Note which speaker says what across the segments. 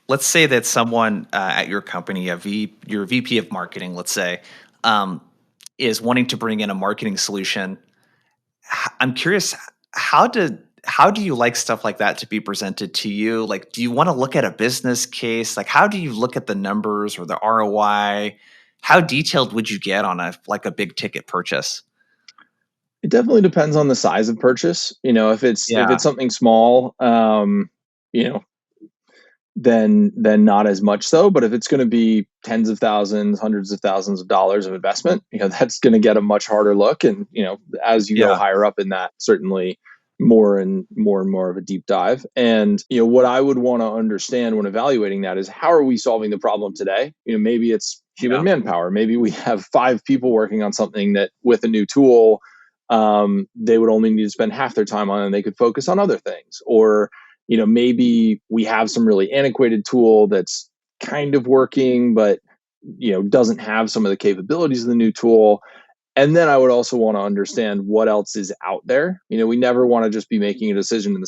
Speaker 1: let's say that someone at your company, your VP of marketing, let's say, um, is wanting to bring in a marketing solution. I'm curious, how do you like stuff like that to be presented to you? Like, do you want to look at a business case? Like, how do you look at the numbers or the ROI? How detailed would you get on a big ticket purchase?
Speaker 2: It definitely depends on the size of purchase. If
Speaker 1: Yeah.
Speaker 2: it's something small, you know, then not as much so. But if it's going to be tens of thousands, hundreds of thousands of dollars of investment, that's going to get a much harder look. And as you go
Speaker 1: Yeah.
Speaker 2: higher up in that, certainly more of a deep dive. And what I would want to understand when evaluating that is, how are we solving the problem today? Maybe it's human
Speaker 1: Yeah.
Speaker 2: manpower. Maybe we have 5 people working on something that, with a new tool, they would only need to spend half their time on, and they could focus on other things. Or maybe we have some really antiquated tool that's kind of working, but doesn't have some of the capabilities of the new tool. And then I would also want to understand what else is out there. We never want to just be making a decision in a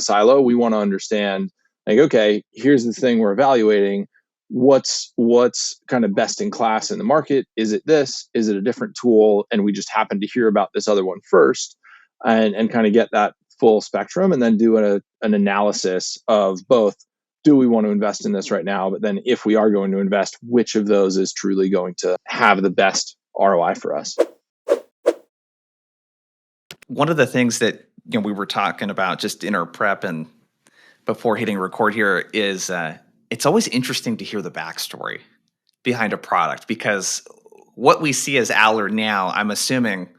Speaker 2: silo. We want to understand, like, okay, here's the thing we're evaluating. What's kind of best in class in the market? Is it this? Is it a different tool? And we just happen to hear about this other one first, and kind of get that full spectrum, and then do an analysis of both. Do we want to invest in this right now? But then, if we are going to invest, which of those is truly going to have the best ROI for us?
Speaker 1: One of the things that we were talking about just in our prep and before hitting record here is it's always interesting to hear the backstory behind a product, because what we see as Aller now, I'm assuming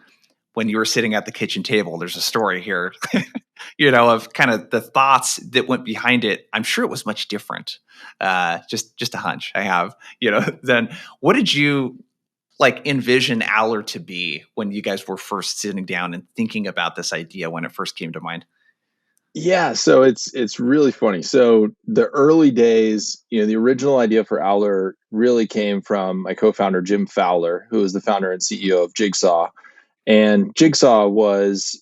Speaker 1: when you were sitting at the kitchen table, there's a story here, of kind of the thoughts that went behind it. I'm sure it was much different. Just a hunch I have. Then what did you like envision Aller to be when you guys were first sitting down and thinking about this idea when it first came to mind?
Speaker 2: Yeah, so it's really funny. So the early days, the original idea for Owler really came from my co-founder Jim Fowler, who is the founder and CEO of Jigsaw. And Jigsaw was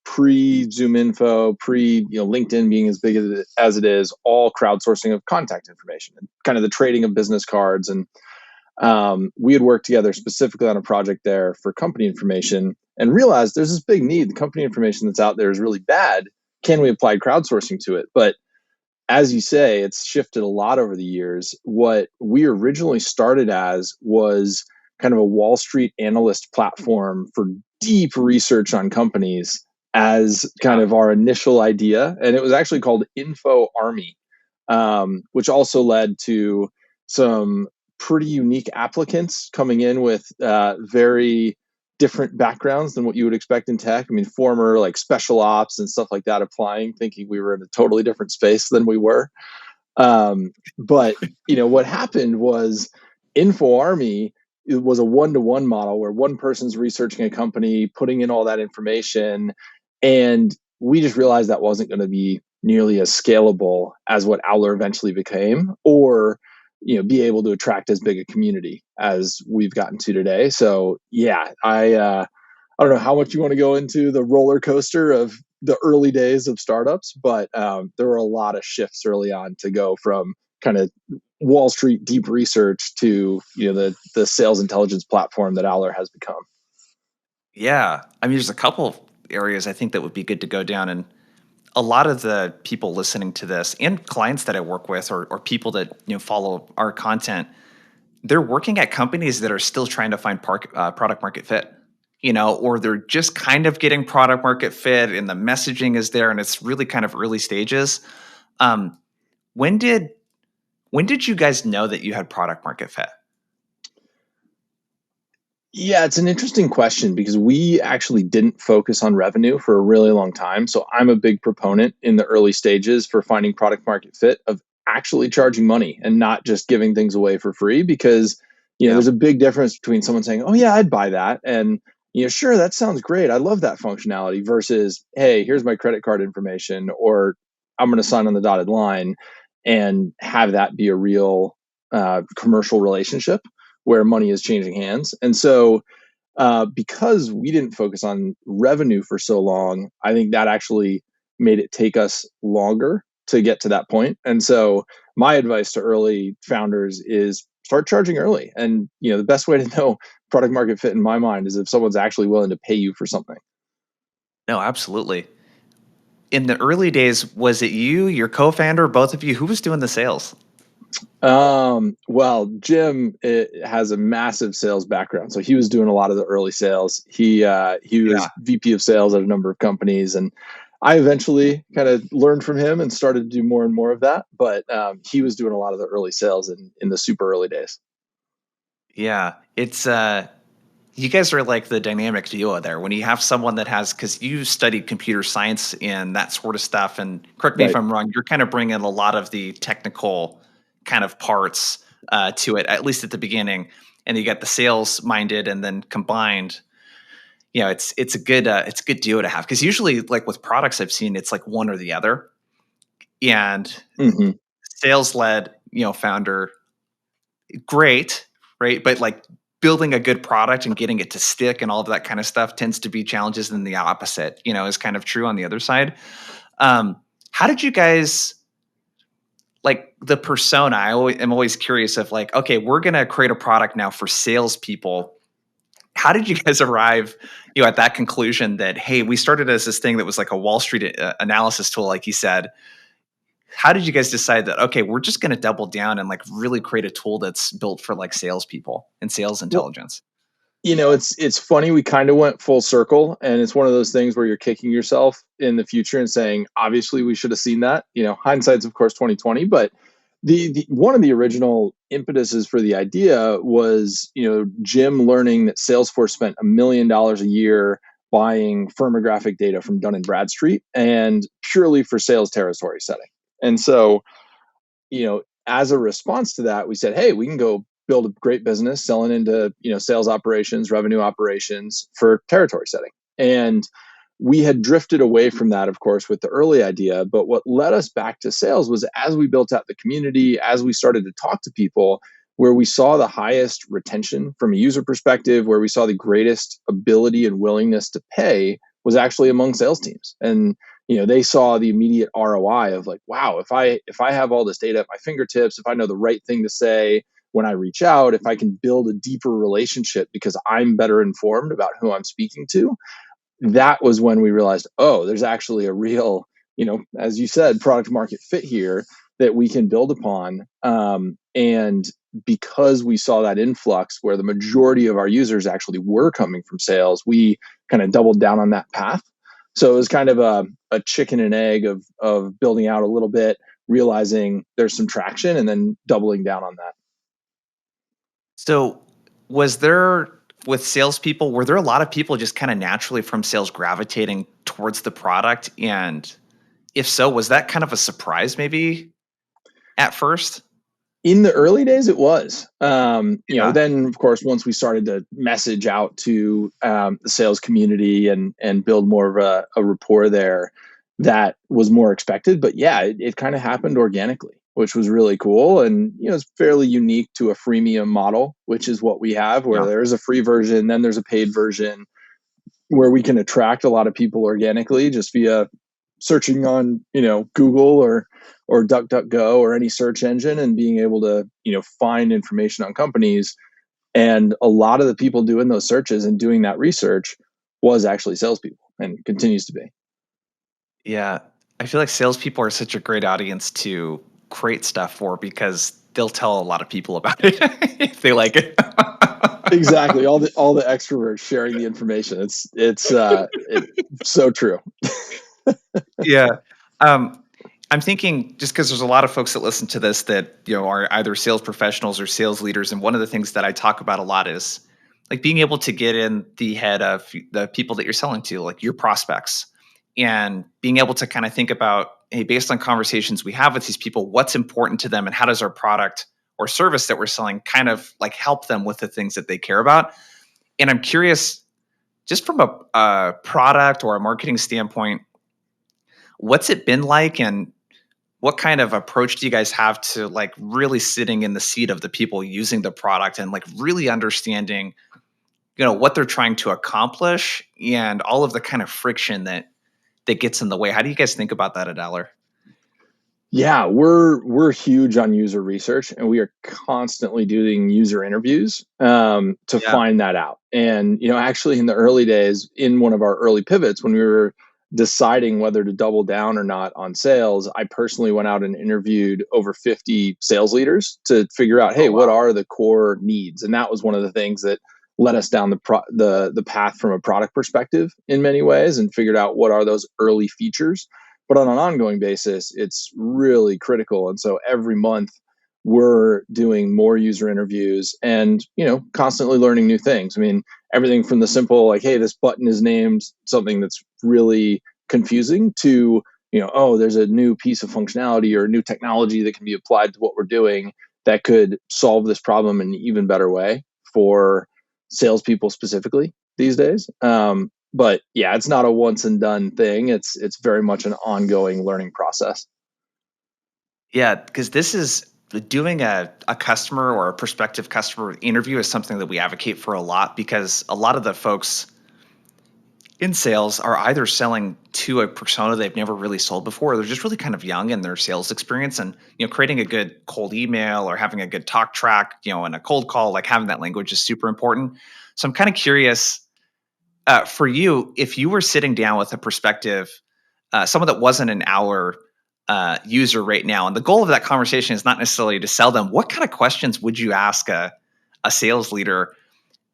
Speaker 2: pre Zoom Info, pre LinkedIn being as big as it is, all crowdsourcing of contact information and kind of the trading of business cards. And we had worked together specifically on a project there for company information, and realized there's this big need. The company information that's out there is really bad. Can we apply crowdsourcing to it? But as you say, it's shifted a lot over the years. What we originally started as was kind of a Wall Street analyst platform for deep research on companies, as kind
Speaker 1: Yeah.
Speaker 2: of our initial idea. And it was actually called Info Army, which also led to some pretty unique applicants coming in with very different backgrounds than what you would expect in tech. I mean, former like special ops and stuff like that applying, thinking we were in a totally different space than we were. But what happened was, Info Army, it was a one-to-one model where one person's researching a company, putting in all that information, and we just realized that wasn't going to be nearly as scalable as what Owler eventually became, or be able to attract as big a community as we've gotten to today. So yeah, I don't know how much you want to go into the roller coaster of the early days of startups, but there were a lot of shifts early on to go from kind of Wall Street deep research to the sales intelligence platform that Aller has become.
Speaker 1: Yeah. I mean, there's a couple of areas I think that would be good to go down. And a lot of the people listening to this and clients that I work with, or people that follow our content, they're working at companies that are still trying to find product market fit, or they're just kind of getting product market fit and the messaging is there and it's really kind of early stages. Um, when did when did you guys know that you had product market fit?
Speaker 2: Yeah, it's an interesting question because we actually didn't focus on revenue for a really long time. So I'm a big proponent in the early stages for finding product market fit of actually charging money and not just giving things away for free, because
Speaker 1: Yeah.
Speaker 2: there's a big difference between someone saying, "Oh yeah, I'd buy that," and sure, that sounds great. I love that functionality, versus, "Hey, here's my credit card information," or "I'm going to sign on the dotted line," and have that be a real commercial relationship where money is changing hands. And so, because we didn't focus on revenue for so long, I think that actually made it take us longer to get to that point. And so my advice to early founders is start charging early. And the best way to know product market fit in my mind is if someone's actually willing to pay you for something.
Speaker 1: No, absolutely. In the early days, was it you, your co-founder, both of you? Who was doing the sales?
Speaker 2: Well, Jim has a massive sales background, so he was doing a lot of the early sales. He
Speaker 1: Yeah.
Speaker 2: was VP of sales at a number of companies, and I eventually kind of learned from him and started to do more and more of that. But he was doing a lot of the early sales in the super early days.
Speaker 1: Yeah. It's you guys are like the dynamic duo there. When you have someone that has, because you studied computer science and that sort of stuff, and correct me if
Speaker 2: Right.
Speaker 1: I'm wrong, you're kind of bringing a lot of the technical kind of parts to it, at least at the beginning. And you got the sales minded, and then combined. It's a good duo to have, because usually, like with products I've seen, it's like one or the other. And
Speaker 2: Hmm.
Speaker 1: sales led, founder, great, right? But like building a good product and getting it to stick and all of that kind of stuff tends to be challenges. And the opposite, is kind of true on the other side. Um, how did you guys, like the persona? I'm always curious of like, okay, we're gonna create a product now for salespeople. How did you guys arrive, at that conclusion that, hey, we started as this thing that was like a Wall Street analysis tool, like you said. How did you guys decide that, okay, we're just going to double down and like really create a tool that's built for like salespeople and sales
Speaker 2: Well,
Speaker 1: intelligence?
Speaker 2: it's funny. We kind of went full circle, and it's one of those things where you're kicking yourself in the future and saying, obviously, we should have seen that. Hindsight's of course 2020, but the one of the original impetuses for the idea was Jim learning that Salesforce spent $1 million a year buying firmographic data from Dun and Bradstreet, and purely for sales territory setting. And so as a response to that, we said, hey, we can go build a great business selling into, sales operations, revenue operations for territory setting. And we had drifted away from that, of course, with the early idea. But what led us back to sales was as we built out the community, as we started to talk to people, where we saw the highest retention from a user perspective, where we saw the greatest ability and willingness to pay was actually among sales teams. And they saw the immediate ROI of like, wow, if I have all this data at my fingertips, if I know the right thing to say when I reach out, if I can build a deeper relationship because I'm better informed about who I'm speaking to, that was when we realized, oh, there's actually a real, as you said, product market fit here that we can build upon. And because we saw that influx where the majority of our users actually were coming from sales, we kind of doubled down on that path. So it was kind of a chicken and egg of building out a little bit, realizing there's some traction, and then doubling down on that.
Speaker 1: So, was there, with salespeople, were there a lot of people just kind of naturally from sales gravitating towards the product? And if so, was that kind of a surprise maybe at first?
Speaker 2: In the early days, it was.
Speaker 1: Yeah.
Speaker 2: Then of course, once we started to message out to the sales community and build more of a rapport there, that was more expected. But yeah, it kind of happened organically, which was really cool, and it's fairly unique to a freemium model, which is what we have, where
Speaker 1: Yeah.
Speaker 2: there is a free version, then there's a paid version, where we can attract a lot of people organically just via searching on Google or DuckDuckGo or any search engine and being able to find information on companies. And a lot of the people doing those searches and doing that research was actually salespeople and continues to be.
Speaker 1: Yeah. I feel like salespeople are such a great audience to create stuff for, because they'll tell a lot of people about it if they like it.
Speaker 2: Exactly, all the extroverts sharing the information. It's so true.
Speaker 1: Yeah. Um, I'm thinking, just because there's a lot of folks that listen to this that, are either sales professionals or sales leaders. And one of the things that I talk about a lot is like being able to get in the head of the people that you're selling to, like your prospects, and being able to kind of think about, hey, based on conversations we have with these people, what's important to them and how does our product or service that we're selling kind of like help them with the things that they care about. And I'm curious, just from a product or a marketing standpoint, what's it been like, and what kind of approach do you guys have to like really sitting in the seat of the people using the product and like really understanding, what they're trying to accomplish and all of the kind of friction that gets in the way? How do you guys think about that at Eller?
Speaker 2: Yeah, we're huge on user research, and we are constantly doing user interviews to
Speaker 1: Yeah.
Speaker 2: find that out. And actually, in the early days, in one of our early pivots, when we were deciding whether to double down or not on sales, I personally went out and interviewed over 50 sales leaders to figure out,
Speaker 1: Oh
Speaker 2: hey, what
Speaker 1: wow.
Speaker 2: are the core needs? And that was one of the things that led us down the path from a product perspective in many ways, and figured out what are those early features. But on an ongoing basis, it's really critical. And so every month we're doing more user interviews and, constantly learning new things. I mean, everything from the simple, like, hey, this button is named something that's really confusing, to, oh, there's a new piece of functionality or new technology that can be applied to what we're doing that could solve this problem in an even better way for salespeople specifically these days. But yeah, it's not a once and done thing. It's very much an ongoing learning process.
Speaker 1: Yeah, because this is doing a customer or a prospective customer interview is something that we advocate for a lot because a lot of the folks in sales are either selling to a persona they've never really sold before, or they're just really kind of young in their sales experience. And creating a good cold email or having a good talk track, and a cold call, like having that language is super important. So I'm kind of curious for you, if you were sitting down with a prospective, someone that wasn't an hour user right now, and the goal of that conversation is not necessarily to sell them. What kind of questions would you ask a sales leader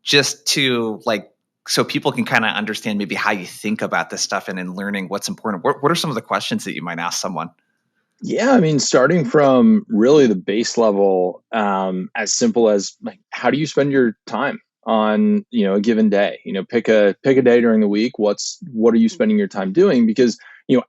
Speaker 1: just to like so people can kind of understand maybe how you think about this stuff and in learning what's important? What are some of the questions that you might ask someone?
Speaker 2: Yeah, I mean, starting from really the base level, as simple as, like, how do you spend your time on a given day? Pick a day during the week. What are you spending your time doing? Because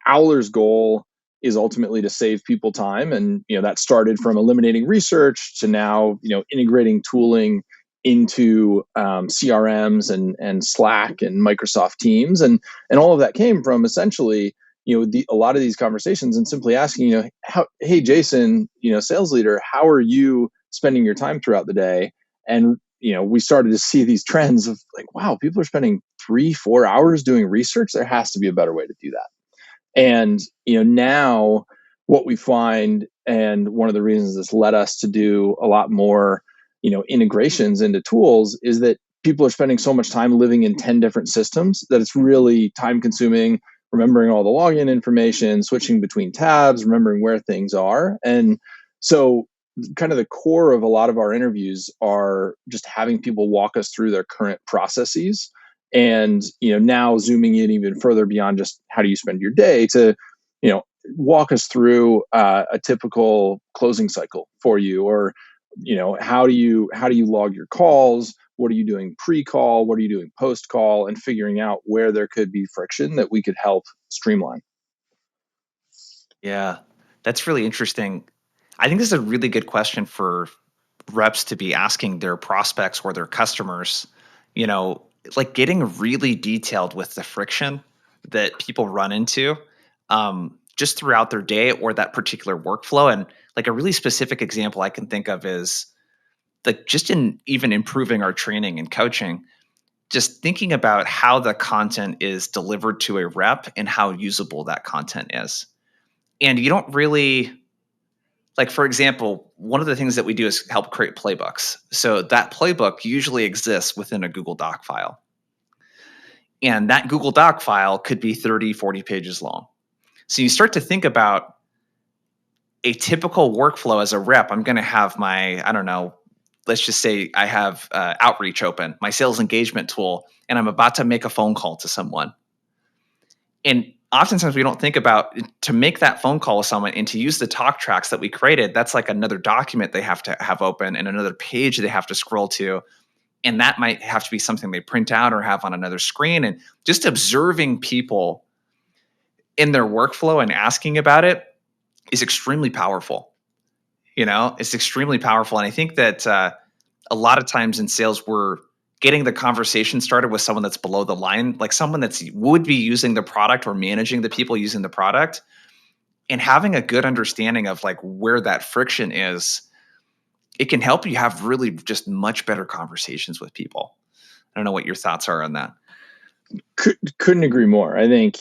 Speaker 2: Owler's goal is ultimately to save people time, and that started from eliminating research to now integrating tooling into CRMs and Slack and Microsoft Teams, and all of that came from essentially a lot of these conversations and simply asking, how, hey, Jason, sales leader, how are you spending your time throughout the day? And we started to see these trends of, like, wow, people are spending 3-4 hours doing research. There has to be a better way to do that. And now what we find, and one of the reasons this led us to do a lot more integrations into tools, is that people are spending so much time living in 10 different systems that it's really time consuming, remembering all the login information, switching between tabs, remembering where things are. And so kind of the core of a lot of our interviews are just having people walk us through their current processes, and now zooming in even further beyond just how do you spend your day, to walk us through a typical closing cycle for you, or how do you log your calls, what are you doing pre-call, what are you doing post-call, and figuring out where there could be friction that we could help streamline.
Speaker 1: Yeah, that's really interesting. I think this is a really good question for reps to be asking their prospects or their customers, you know, like getting really detailed with the friction that people run into just throughout their day or that particular workflow. And like a really specific example I can think of is like just in even improving our training and coaching, just thinking about how the content is delivered to a rep and how usable that content is. And you don't really like, for example, one of the things that we do is help create playbooks. So that playbook usually exists within a Google Doc file. And that Google Doc file could be 30, 40 pages long. So you start to think about a typical workflow as a rep. I'm going to have my, I don't know, let's just say I have Outreach open, my sales engagement tool, and I'm about to make a phone call to someone. And oftentimes we don't think about to make that phone call with someone and to use the talk tracks that we created. That's like another document they have to have open and another page they have to scroll to. And that might have to be something they print out or have on another screen. And just observing people in their workflow and asking about it is extremely powerful. It's extremely powerful. And I think that a lot of times in sales, we're getting the conversation started with someone that's below the line, like someone that's would be using the product or managing the people using the product, and having a good understanding of like where that friction is. It can help you have really just much better conversations with people. I don't know what your thoughts are on that.
Speaker 2: Couldn't agree more. I think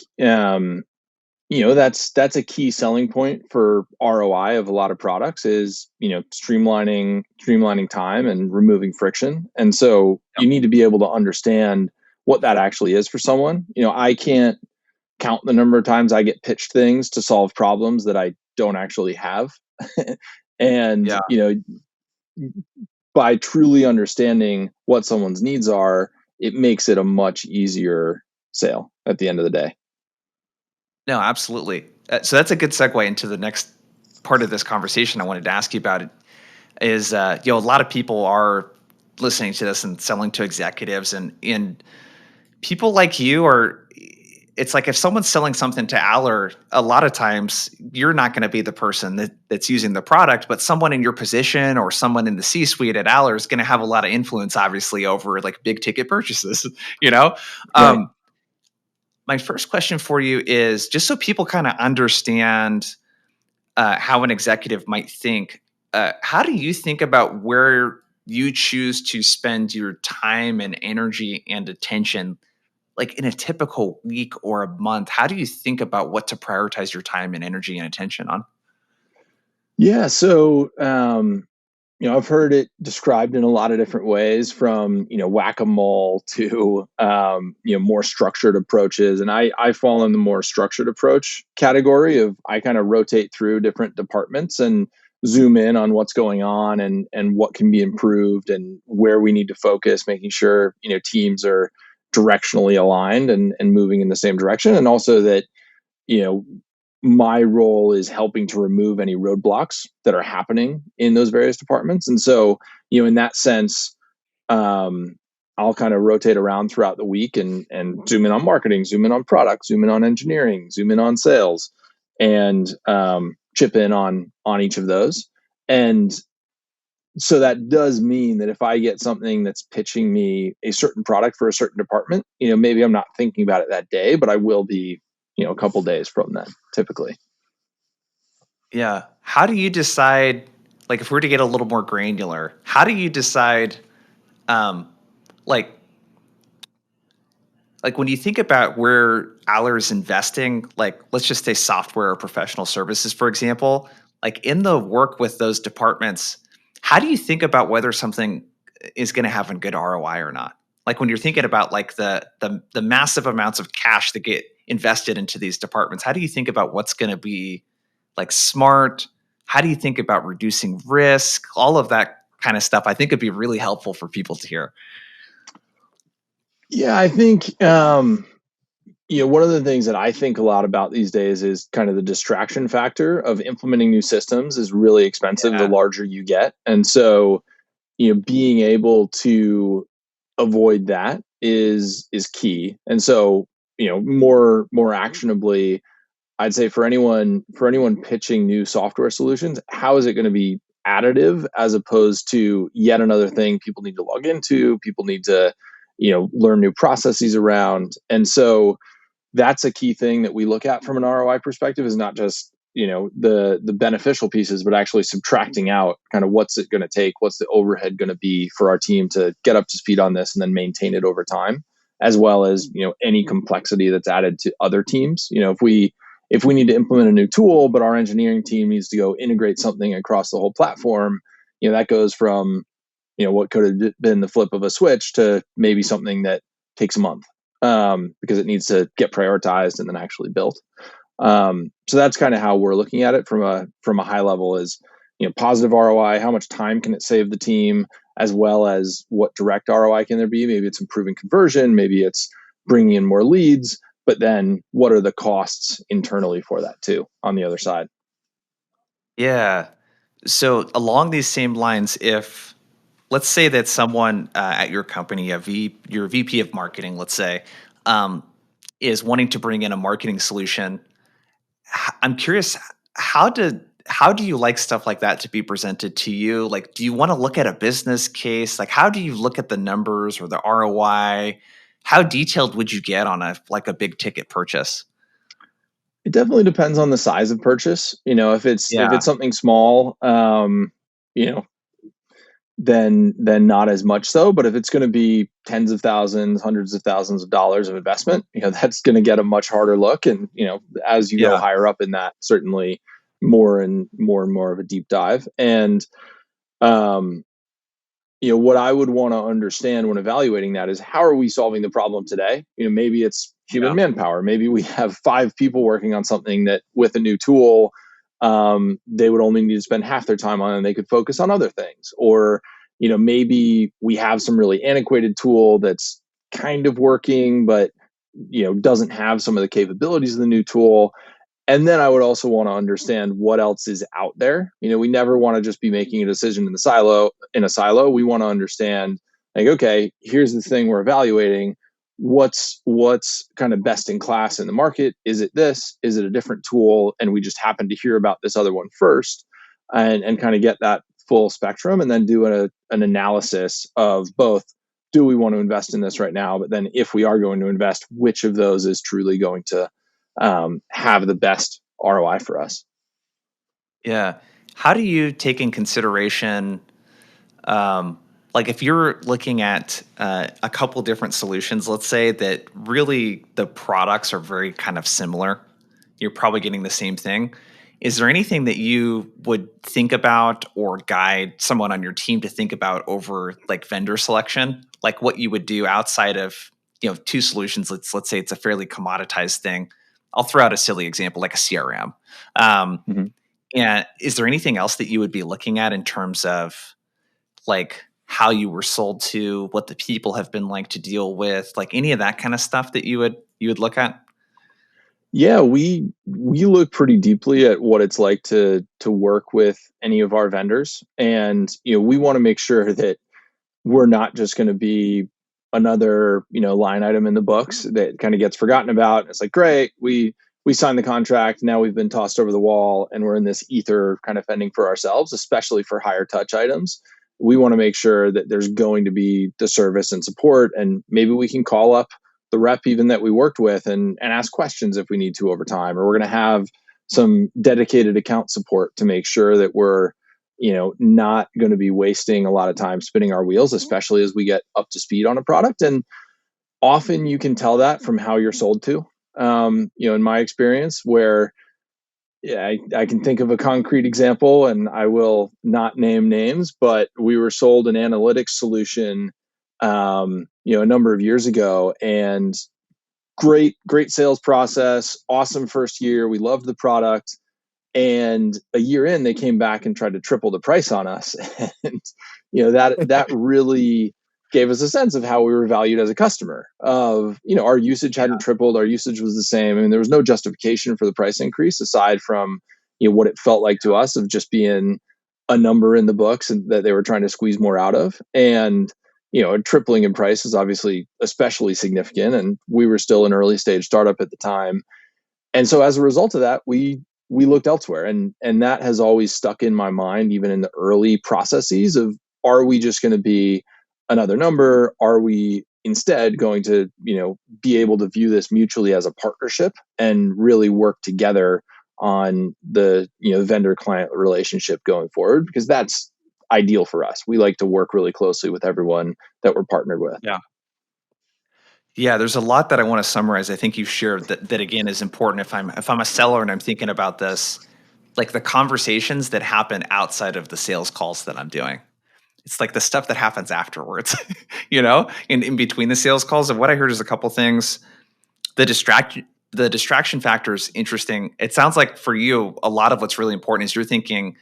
Speaker 2: That's a key selling point for ROI of a lot of products is, streamlining time and removing friction. And so you need to be able to understand what that actually is for someone. I can't count the number of times I get pitched things to solve problems that I don't actually have. And,
Speaker 1: Yeah.
Speaker 2: by truly understanding what someone's needs are, it makes it a much easier sale at the end of the day.
Speaker 1: No, absolutely. So that's a good segue into the next part of this conversation I wanted to ask you about. It is, a lot of people are listening to this and selling to executives, and people like you are. It's like if someone's selling something to Aller, a lot of times you're not going to be the person that's using the product, but someone in your position or someone in the C-suite at Aller is going to have a lot of influence, obviously, over like big ticket purchases. You know,
Speaker 2: Right.
Speaker 1: um, my first question for you is just so people kind of understand how an executive might think. How do you think about where you choose to spend your time and energy and attention, like in a typical week or a month? How do you think about what to prioritize your time and energy and attention on?
Speaker 2: Yeah. So, I've heard it described in a lot of different ways from, whack-a-mole to, more structured approaches. And I fall in the more structured approach category of I kind of rotate through different departments and zoom in on what's going on and what can be improved and where we need to focus, making sure, teams are directionally aligned and moving in the same direction. And also that, you know, my role is helping to remove any roadblocks that are happening in those various departments. And so, in that sense, um, I'll kind of rotate around throughout the week and zoom in on marketing, zoom in on product, zoom in on engineering, zoom in on sales, and chip in on each of those. And so that does mean that if I get something that's pitching me a certain product for a certain department, maybe I'm not thinking about it that day, but I will be, a couple days from then, typically.
Speaker 1: Yeah. How do you decide, like, if we were to get a little more granular, how do you decide, um, like, when you think about where Aller is investing, like let's just say software or professional services, for example, like in the work with those departments, how do you think about whether something is going to have a good ROI or not? Like when you're thinking about like the massive amounts of cash that get invested into these departments, how do you think about what's going to be like smart? How do you think about reducing risk? All of that kind of stuff, I think would be really helpful for people to hear.
Speaker 2: Yeah, I think one of the things that I think a lot about these days is kind of the distraction factor of implementing new systems is really expensive the
Speaker 1: Yeah.
Speaker 2: larger you get. And so, being able to avoid that is key. And so, more actionably, I'd say for anyone pitching new software solutions, how is it going to be additive as opposed to yet another thing people need to log into, people need to, learn new processes around. And so that's a key thing that we look at from an ROI perspective is not just, the beneficial pieces, but actually subtracting out kind of what's it going to take, what's the overhead going to be for our team to get up to speed on this and then maintain it over time, as well as, any complexity that's added to other teams. If we need to implement a new tool, but our engineering team needs to go integrate something across the whole platform, that goes from, what could have been the flip of a switch to maybe something that takes a month, because it needs to get prioritized and then actually built. So that's kind of how we're looking at it from a high level is, positive ROI, how much time can it save the team, as well as what direct ROI can there be? Maybe it's improving conversion, maybe it's bringing in more leads, but then what are the costs internally for that too on the other side?
Speaker 1: Yeah. So along these same lines, if let's say that someone at your company, your VP of marketing, let's say, um, is wanting to bring in a marketing solution, I'm curious how do you like stuff like that to be presented to you? Like, do you want to look at a business case? Like, how do you look at the numbers or the ROI? How detailed would you get on a big ticket purchase?
Speaker 2: It definitely depends on the size of purchase. If it's
Speaker 1: Yeah.
Speaker 2: something small, you know, then not as much so. But if it's going to be tens of thousands, hundreds of thousands of dollars of investment, that's going to get a much harder look. And as you go
Speaker 1: Yeah.
Speaker 2: higher up in that, certainly more and more of a deep dive. And um, what I would want to understand when evaluating that is, how are we solving the problem today? Maybe it's human
Speaker 1: Yeah.
Speaker 2: manpower. Maybe we have 5 people working on something that with a new tool, they would only need to spend half their time on, and they could focus on other things. Or, maybe we have some really antiquated tool that's kind of working, but, doesn't have some of the capabilities of the new tool. And then I would also want to understand what else is out there. We never want to just be making a decision in a silo. We want to understand, like, okay, here's the thing we're evaluating. What's kind of best in class in the market? Is it this? Is it a different tool? And we just happen to hear about this other one first, and kind of get that full spectrum, and then do an analysis of both. Do we want to invest in this right now? But then if we are going to invest, which of those is truly going to have the best ROI for us?
Speaker 1: Yeah. How do you take in consideration, um, like if you're looking at a couple different solutions, let's say that really the products are very kind of similar, you're probably getting the same thing. Is there anything that you would think about or guide someone on your team to think about over like vendor selection, like what you would do outside of two solutions? Let's say it's a fairly commoditized thing. I'll throw out a silly example like a CRM. Um,
Speaker 2: Mhm.
Speaker 1: and is there anything else that you would be looking at in terms of like how you were sold to, what the people have been like to deal with, like any of that kind of stuff that you would look at?
Speaker 2: Yeah, we look pretty deeply at what it's like to work with any of our vendors, and we want to make sure that we're not just going to be another line item in the books that kind of gets forgotten about. It's like, great, we signed the contract, now we've been tossed over the wall, and we're in this ether kind of fending for ourselves, especially for higher touch items. We want to make sure that there's going to be the service and support, and maybe we can call up the rep even that we worked with, and ask questions if we need to over time. Or we're going to have some dedicated account support to make sure that we're not going to be wasting a lot of time spinning our wheels, especially as we get up to speed on a product. And often you can tell that from how you're sold to. In my experience, where yeah, I can think of a concrete example, and I will not name names, but we were sold an analytics solution, a number of years ago, and great sales process, awesome first year. We loved the product, and a year in, they came back and tried to triple the price on us. And that really gave us a sense of how we were valued as a customer. Of our usage hadn't tripled, our usage was the same. I mean, there was no justification for the price increase aside from what it felt like to us of just being a number in the books, and that they were trying to squeeze more out of. And a tripling in price is obviously especially significant, and we were still an early stage startup at the time. And so as a result of that, we looked elsewhere, and that has always stuck in my mind, even in the early processes of, are we just going to be another number? Are we instead going to be able to view this mutually as a partnership and really work together on the vendor client relationship going forward? Because that's ideal for us. We like to work really closely with everyone that we're partnered with.
Speaker 1: Yeah. Yeah, there's a lot that I want to summarize. I think you shared that again is important. If I'm a seller and I'm thinking about this, like the conversations that happen outside of the sales calls that I'm doing. It's like the stuff that happens afterwards, in between the sales calls. And what I heard is a couple things. The distraction factor is interesting. It sounds like for you, a lot of what's really important is you're thinking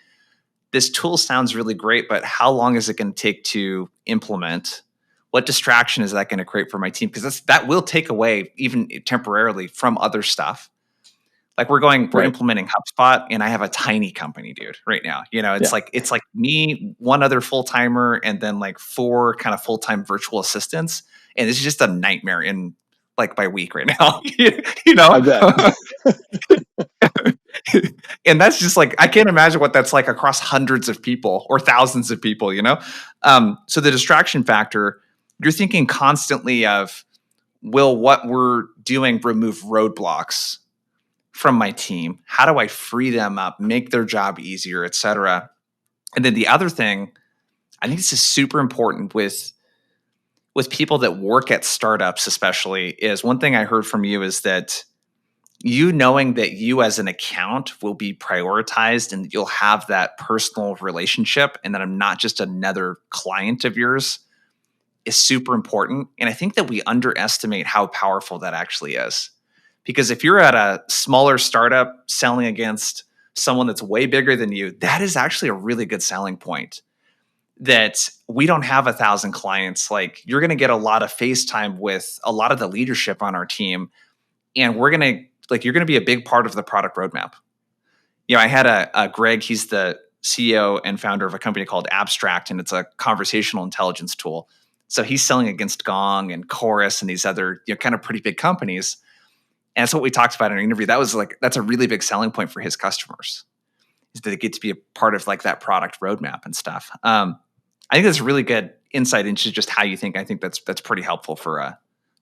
Speaker 1: this tool sounds really great, but how long is it going to take to implement? What distraction is that going to create for my team? Because that will take away, even temporarily, from other stuff. Like we're
Speaker 2: Right.
Speaker 1: implementing HubSpot, and I have a tiny company, dude, right now.
Speaker 2: Yeah.
Speaker 1: It's like me, one other full timer, and then like four kind of full time virtual assistants, and it's just a nightmare in like my week right now. you
Speaker 2: I
Speaker 1: know,
Speaker 2: bet.
Speaker 1: and that's just like I can't imagine what that's like across hundreds of people or thousands of people. So the distraction factor, you're thinking constantly of, will what we're doing remove roadblocks from my team? How do I free them up, make their job easier, et cetera? And then the other thing, I think this is super important with people that work at startups, especially. Is one thing I heard from you is that you knowing that you as an account will be prioritized and that you'll have that personal relationship and that I'm not just another client of yours is super important. And I think that we underestimate how powerful that actually is. Because if you're at a smaller startup selling against someone that's way bigger than you, that is actually a really good selling point. That we don't have 1,000 clients. Like, you're going to get a lot of FaceTime with a lot of the leadership on our team, and you're going to be a big part of the product roadmap. I had a Greg. He's the CEO and founder of a company called Abstract, and it's a conversational intelligence tool. So he's selling against Gong and Chorus and these other kind of pretty big companies. And that's what we talked about in our interview. That's a really big selling point for his customers, is that they get to be a part of like that product roadmap and stuff. I think that's a really good insight into just how you think. I think that's pretty helpful for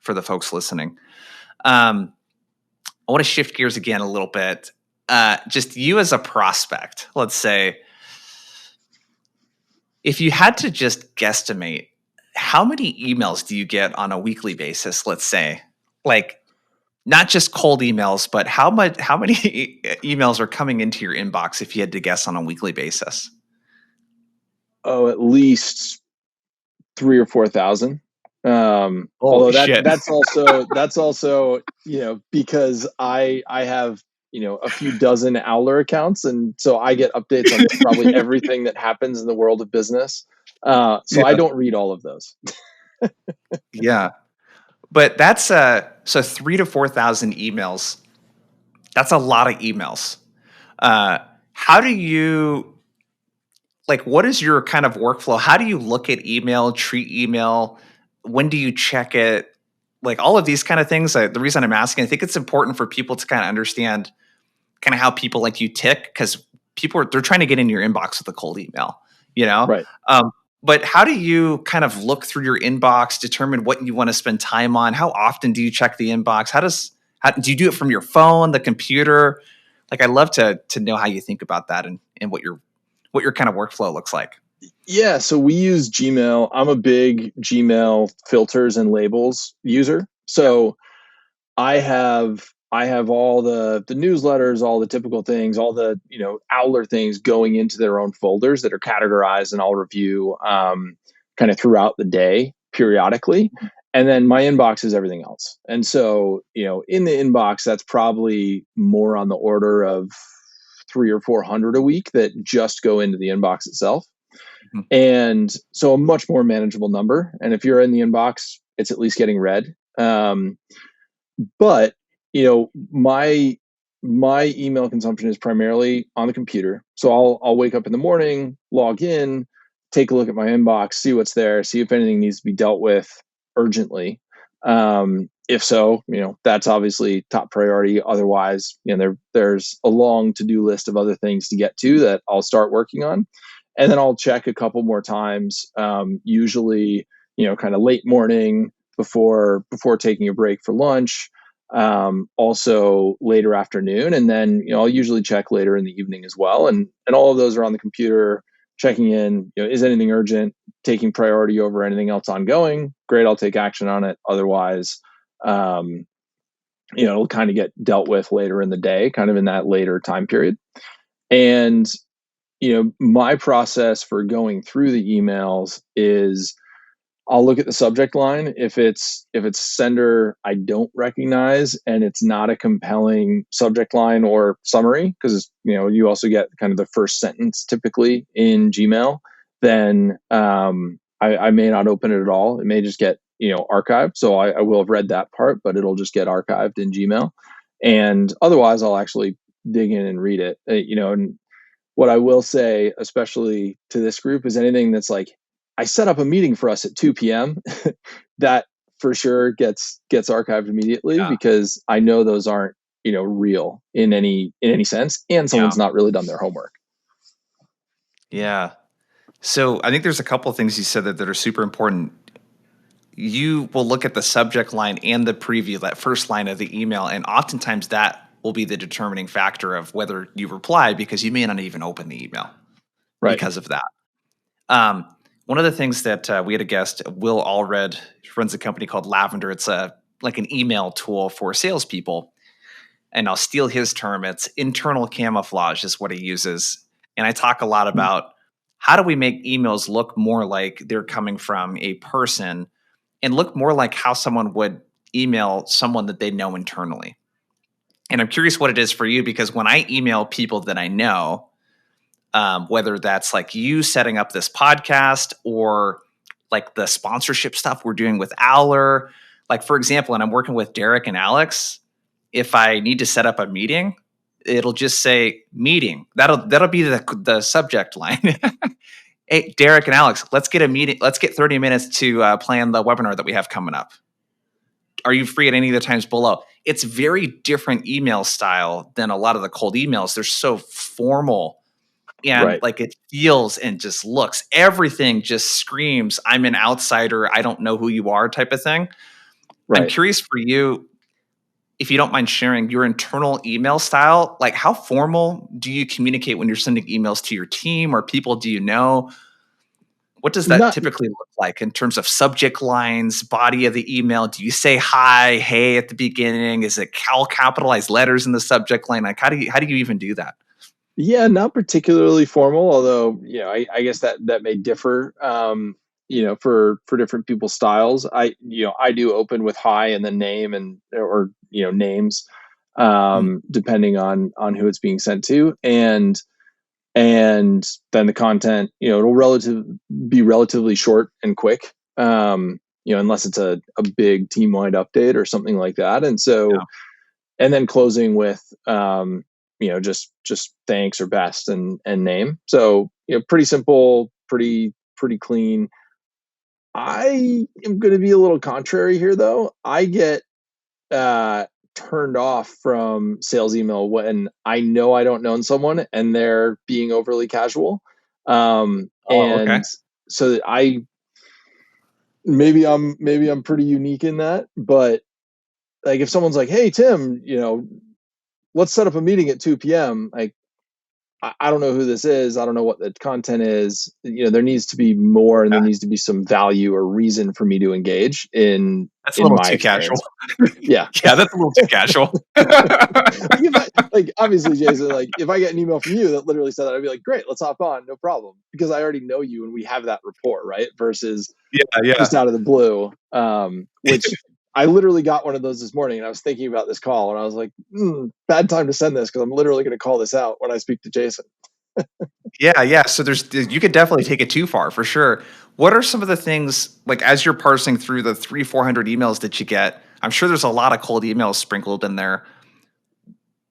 Speaker 1: the folks listening. I want to shift gears again a little bit. Just you as a prospect, let's say, if you had to just guesstimate, how many emails do you get on a weekly basis? Let's say, like, not just cold emails, but how many emails are coming into your inbox if you had to guess on a weekly basis?
Speaker 2: Oh, at least 3 or 4 thousand.
Speaker 1: Holy
Speaker 2: Although
Speaker 1: shit!
Speaker 2: that's also because I have a few dozen Owler accounts, and so I get updates on probably everything that happens in the world of business. So I
Speaker 1: Yeah,
Speaker 2: don't read all of those.
Speaker 1: yeah. But that's so 3 to 4 thousand emails. That's a lot of emails. How do you like? What is your kind of workflow? How do you look at email, treat email? When do you check it? Like, all of these kind of things. The reason I'm asking, I think it's important for people to kind of understand kind of how people like you tick, because they're trying to get in your inbox with a cold email, you know.
Speaker 2: Right.
Speaker 1: Um, but how do you kind of look through your inbox, determine what you want to spend time on? How often do you check the inbox? How do you do it from your phone, the computer? Like, I'd love to know how you think about that, and what your kind of workflow looks like.
Speaker 2: Yeah, so we use Gmail. I'm a big Gmail filters and labels user.
Speaker 1: Yeah.
Speaker 2: So I have all the newsletters, all the typical things, all the Owler things going into their own folders that are categorized, and I'll review kind of throughout the day periodically. And then my inbox is everything else. And so in the inbox, that's probably more on the order of 3 or 400 a week that just go into the inbox itself.
Speaker 1: Mhm.
Speaker 2: And so a much more manageable number. And if you're in the inbox, it's at least getting read. But my email consumption is primarily on the computer. So I'll wake up in the morning, log in, take a look at my inbox, see what's there, see if anything needs to be dealt with urgently. If so, that's obviously top priority. Otherwise, there's a long to-do list of other things to get to that I'll start working on, and then I'll check a couple more times. Usually, kind of late morning before taking a break for lunch, also later afternoon, and then I'll usually check later in the evening as well. And all of those are on the computer, checking in. Is anything urgent, taking priority over anything else ongoing? Great, I'll take action on it. Otherwise, um, it'll kind of get dealt with later in the day, kind of in that later time period. And my process for going through the emails is I'll look at the subject line. If it's sender I don't recognize and it's not a compelling subject line or summary, because you also get kind of the first sentence typically in Gmail, then I may not open it at all. It may just get archived. So I will have read that part, but it'll just get archived in Gmail. And otherwise, I'll actually dig in and read it. And what I will say, especially to this group, is anything that's like, I set up a meeting for us at 2 p.m. that for sure gets archived immediately,
Speaker 1: Yeah.
Speaker 2: because I know those aren't real in any sense, and
Speaker 1: Yeah.
Speaker 2: someone's not really done their homework.
Speaker 1: Yeah. So I think there's a couple of things you said that are super important. You will look at the subject line and the preview, that first line of the email, and oftentimes that will be the determining factor of whether you reply, because you may not even open the email
Speaker 2: Right.
Speaker 1: because of that. Um, One of the things that we had a guest, Will Allred, runs a company called Lavender. It's a like an email tool for salespeople, and I'll steal his term. It's internal camouflage is what he uses, and I talk a lot about how do we make emails look more like they're coming from a person and look more like how someone would email someone that they know internally. And I'm curious what it is for you because when I email people that I know, whether that's like you setting up this podcast or like the sponsorship stuff we're doing with Aller. Like, for example, and I'm working with Derek and Alex, if I need to set up a meeting, it'll just say meeting. That'll be the subject line. Hey, Derek and Alex, let's get a meeting. Let's get 30 minutes to plan the webinar that we have coming up. Are you free at any of the times below? It's very different email style than a lot of the cold emails. They're so formal and
Speaker 2: Right.
Speaker 1: like it feels and just looks, everything just screams, I'm an outsider, I don't know who you are type of thing. I'm
Speaker 2: Right.
Speaker 1: curious for you, if you don't mind sharing your internal email style, like how formal do you communicate when you're sending emails to your team or people do you know? What does that
Speaker 2: Not
Speaker 1: typically look like in terms of subject lines, body of the email? Do you say hi, hey at the beginning? Is it all capitalized letters in the subject line? Like how do you even do that?
Speaker 2: Yeah, not particularly formal, although, I guess that may differ, for different people's styles. I do open with hi and then name and or names,
Speaker 1: Mm,
Speaker 2: depending on who it's being sent to, and then the content, it'll be relatively short and quick, unless it's a big team wide update or something like that, and so
Speaker 1: yeah.
Speaker 2: and then closing with just thanks or best and name. So pretty simple, pretty clean. I am going to be a little contrary here, though. I get uh turned off from sales email when I know I don't know someone and they're being overly casual.
Speaker 1: Oh, okay.
Speaker 2: And so I maybe I'm pretty unique in that, but like if someone's like, "Hey Tim, let's set up a meeting at 2 p.m." Like, I don't know who this is. I don't know what the content is. There needs to be more, and there needs to be some value or reason for me to engage
Speaker 1: That's a
Speaker 2: in
Speaker 1: little
Speaker 2: my
Speaker 1: too casual.
Speaker 2: experience. Yeah.
Speaker 1: Yeah, that's a little too casual.
Speaker 2: Like if I like obviously, Jason, like if I get an email from you that literally said that, I'd be like, great, let's hop on, no problem, because I already know you and we have that rapport, right? Versus
Speaker 1: Yeah, yeah.
Speaker 2: just out of the blue, which I literally got one of those this morning, and I was thinking about this call, and I was like, bad time to send this because I'm literally going to call this out when I speak to Jason.
Speaker 1: Yeah, yeah, so there's you could definitely take it too far, for sure. What are some of the things, like, as you're parsing through the 400 emails that you get, I'm sure there's a lot of cold emails sprinkled in there.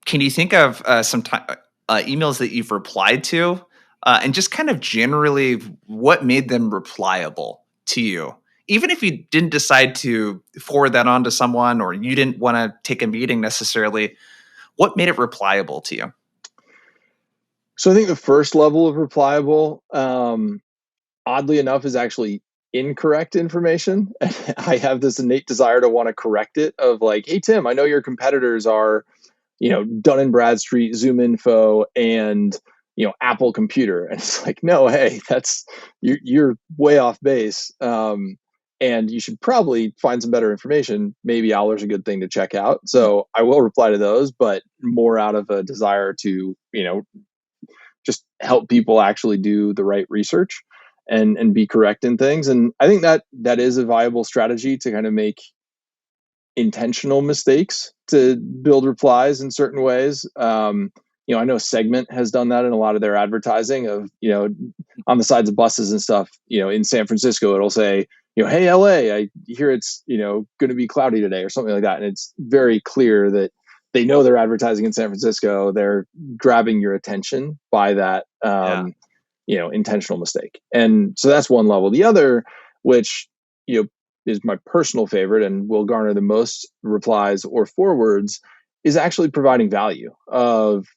Speaker 1: Can you think of, some ti emails that you've replied to, and just kind of generally what made them replyable to you? Even if you didn't decide to forward that on to someone or you didn't wanna take a meeting necessarily, what made it replyable to you?
Speaker 2: So I think the first level of replyable, oddly enough, is actually incorrect information. I have this innate desire to want to correct it. Of like, hey Tim, I know your competitors are, Dun and Bradstreet, Zoom Info, and Apple Computer, and it's like, no, hey, that's you're way off base. And you should probably find some better information. Maybe Owler's a good thing to check out.
Speaker 1: Mm,
Speaker 2: So I will reply to those, but more out of a desire to, just help people actually do the right research and be correct in things. And I think that is a viable strategy to kind of make intentional mistakes to build replies in certain ways. I know Segment has done that in a lot of their advertising of, on the sides of buses and stuff, in San Francisco, it'll say, hey, LA, I hear it's, going to be cloudy today or something like that. And it's very clear that they know they're advertising in San Francisco. They're grabbing your attention by that,
Speaker 1: yeah,
Speaker 2: intentional mistake. And so that's one level. The other, which, is my personal favorite and will garner the most replies or forwards, is actually providing value of,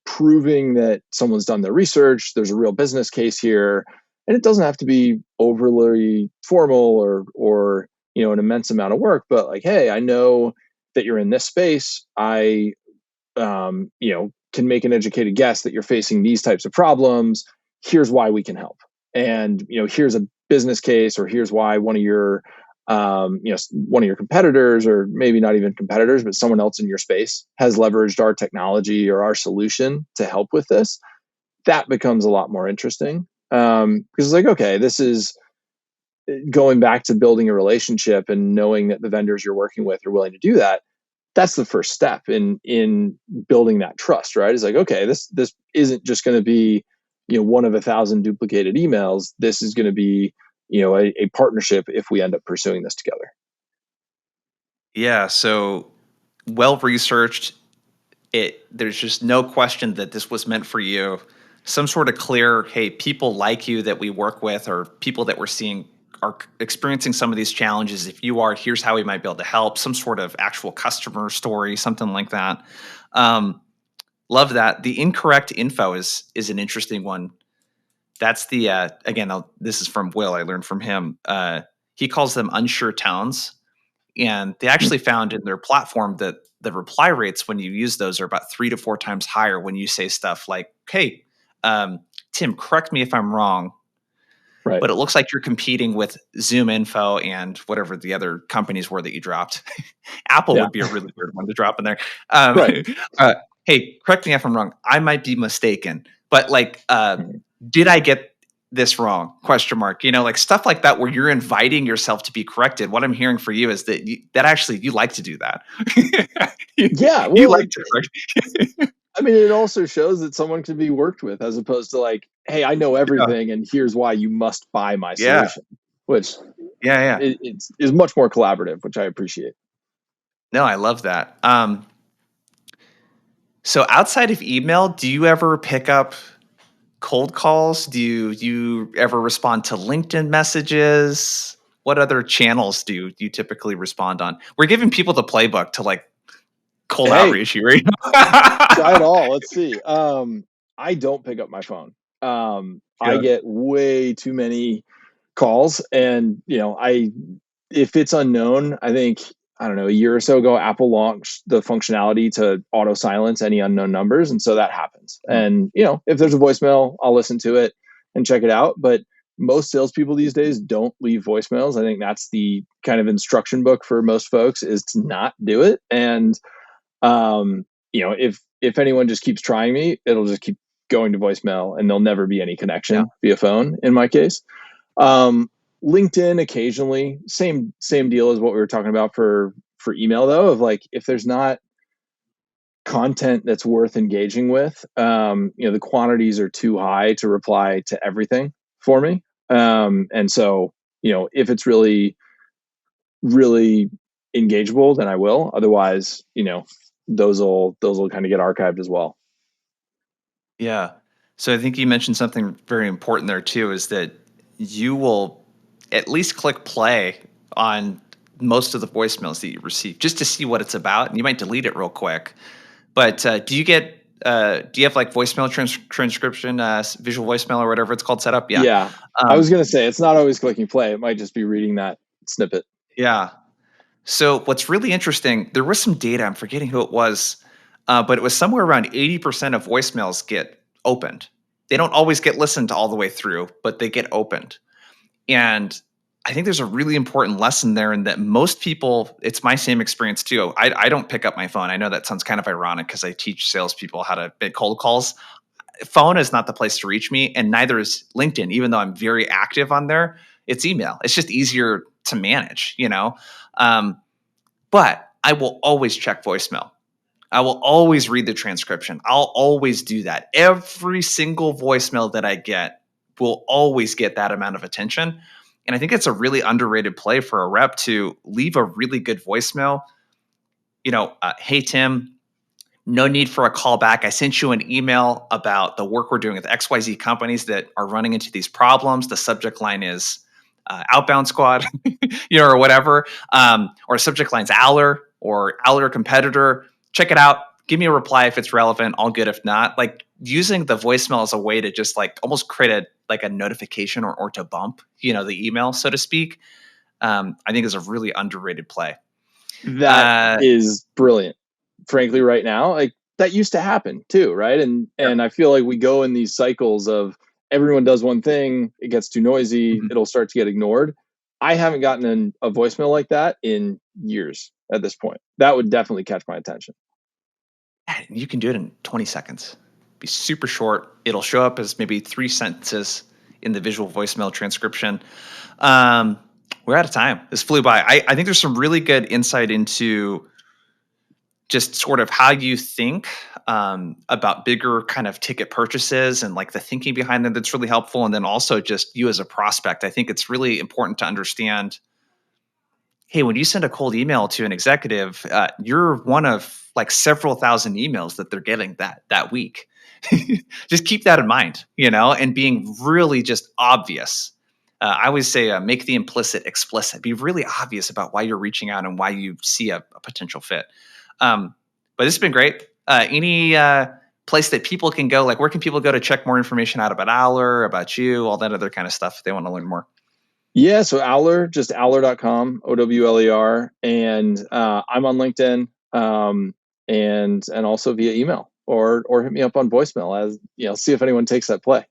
Speaker 2: proving that someone's done their research, there's a real business case here, and it doesn't have to be overly formal or an immense amount of work, but like, hey, I know that you're in this space. I can make an educated guess that you're facing these types of problems. Here's why we can help. And, here's a business case, or here's why one of your competitors, or maybe not even competitors, but someone else in your space has leveraged our technology or our solution to help with this. That becomes a lot more interesting, because it's like, okay, this is going back to building a relationship and knowing that the vendors you're working with are willing to do that. That's the first step in building that trust, right? It's like, okay, this isn't just going to be, one of 1,000 duplicated emails. This is going to be, a partnership if we end up pursuing this together.
Speaker 1: Yeah, so well researched. There's just no question that this was meant for you. Some sort of clear, hey, people like you that we work with, or people that we're seeing are experiencing some of these challenges. If you are, here's how we might be able to help. Some sort of actual customer story, something like that. Um, Love that. The incorrect info is an interesting one. That's the again. This is from Will. I learned from him. He calls them unsure towns, and they actually found in their platform that the reply rates when you use those are about 3 to 4 times higher when you say stuff like, "Hey, Tim, correct me if I'm wrong,
Speaker 2: Right.
Speaker 1: but it looks like you're competing with Zoom Info and whatever the other companies were that you dropped." Apple
Speaker 2: Yeah.
Speaker 1: would be a really weird one to drop in there. Um,
Speaker 2: Right.
Speaker 1: uh, hey, correct me if I'm wrong. I might be mistaken, but like,
Speaker 2: Mhm.
Speaker 1: did I get this wrong? Question mark. Like stuff like that where you're inviting yourself to be corrected. What I'm hearing for you is that that actually you like to do that. you,
Speaker 2: Yeah.
Speaker 1: you
Speaker 2: Well,
Speaker 1: like to correct.
Speaker 2: I mean, it also shows that someone can be worked with, as opposed to like, hey, I know
Speaker 1: yeah,
Speaker 2: everything, and here's why you must buy my
Speaker 1: yeah,
Speaker 2: solution, which
Speaker 1: yeah, yeah.
Speaker 2: is much more collaborative, which I appreciate.
Speaker 1: No, I love that. So outside of email, do you ever pick up cold calls? Do you ever respond to LinkedIn messages? What other channels do you typically respond on? We're giving people the playbook to like cold
Speaker 2: Hey,
Speaker 1: outreach here.
Speaker 2: try it all. Let's see. I don't pick up my phone. I
Speaker 1: Yeah.
Speaker 2: get way too many calls, and I if it's unknown, I think, I don't know, a year or so ago, Apple launched the functionality to auto silence any unknown numbers, and so that happens.
Speaker 1: Mm.
Speaker 2: And if there's a voicemail, I'll listen to it and check it out. But most salespeople these days don't leave voicemails. I think that's the kind of instruction book for most folks, is to not do it. And if anyone just keeps trying me, it'll just keep going to voicemail, and there'll never be any
Speaker 1: Yeah.
Speaker 2: connection via phone in my case. Um, LinkedIn occasionally, same deal as what we were talking about for email, though, of like, if there's not content that's worth engaging with, the quantities are too high to reply to everything for me. And so, if it's really, really engageable, then I will. Otherwise, those will kind of get archived as well.
Speaker 1: Yeah. So I think you mentioned something very important there too, is that you will at least click play on most of the voicemails that you receive just to see what it's about, and you might delete it real quick. But do you have like voicemail transcription, visual voicemail or whatever it's called set up? Yeah.
Speaker 2: Yeah, I was
Speaker 1: Um,
Speaker 2: gonna say, it's not always clicking play. It might just be reading that snippet.
Speaker 1: yeah. So what's really interesting, there was some data, I'm forgetting who it was, but it was somewhere around 80% of voicemails get opened. They don't always get listened all the way through, but they get opened. And I think there's a really important lesson there in that most people, it's my same experience too. I don't pick up my phone. I know that sounds kind of ironic because I teach salespeople how to make cold calls. Phone is not the place to reach me, and neither is LinkedIn, even though I'm very active on there. It's email. It's just easier to manage. Um, but I will always check voicemail. I will always read the transcription. I'll always do that. Every single voicemail that I get will always get that amount of attention. And I think it's a really underrated play for a rep to leave a really good voicemail. Hey, Tim, no need for a call back. I sent you an email about the work we're doing with XYZ companies that are running into these problems. The subject line is outbound squad, or whatever, or subject line's Aller competitor. Check it out. Give me a reply if it's relevant. All good if not. Like using the voicemail as a way to just like almost create a notification or to bump, the email, so to speak. I think is a really underrated play.
Speaker 2: That
Speaker 1: Uh,
Speaker 2: is brilliant. Frankly, right now, like, that used to happen too, right? And
Speaker 1: yeah,
Speaker 2: I feel like we go in these cycles of everyone does one thing, it gets too noisy,
Speaker 1: Mhm.
Speaker 2: it'll start to get ignored. I haven't gotten a voicemail like that in years at this point. That would definitely catch my attention.
Speaker 1: Yeah, you can do it in 20 seconds. Be super short. It'll show up as maybe 3 sentences in the visual voicemail transcription. Um, we're out of time. This flew by. I think there's some really good insight into just sort of how you think about bigger kind of ticket purchases and like the thinking behind them that's really helpful. And then also just you as a prospect. I think it's really important to understand, hey, when you send a cold email to an executive, you're one of like several thousand emails that they're getting that week. Just keep that in mind, and being really just obvious. I always say, make the implicit explicit. Be really obvious about why you're reaching out and why you see a potential fit. Um, but this has been great. Any place that people can go, like where can people go to check more information out about Owler, about you, all that other kind of stuff if they want to learn more?
Speaker 2: Yeah, so Owler, just owler.com, Owler. And I'm on LinkedIn, and also via email, or hit me up on voicemail, as see if anyone takes that play.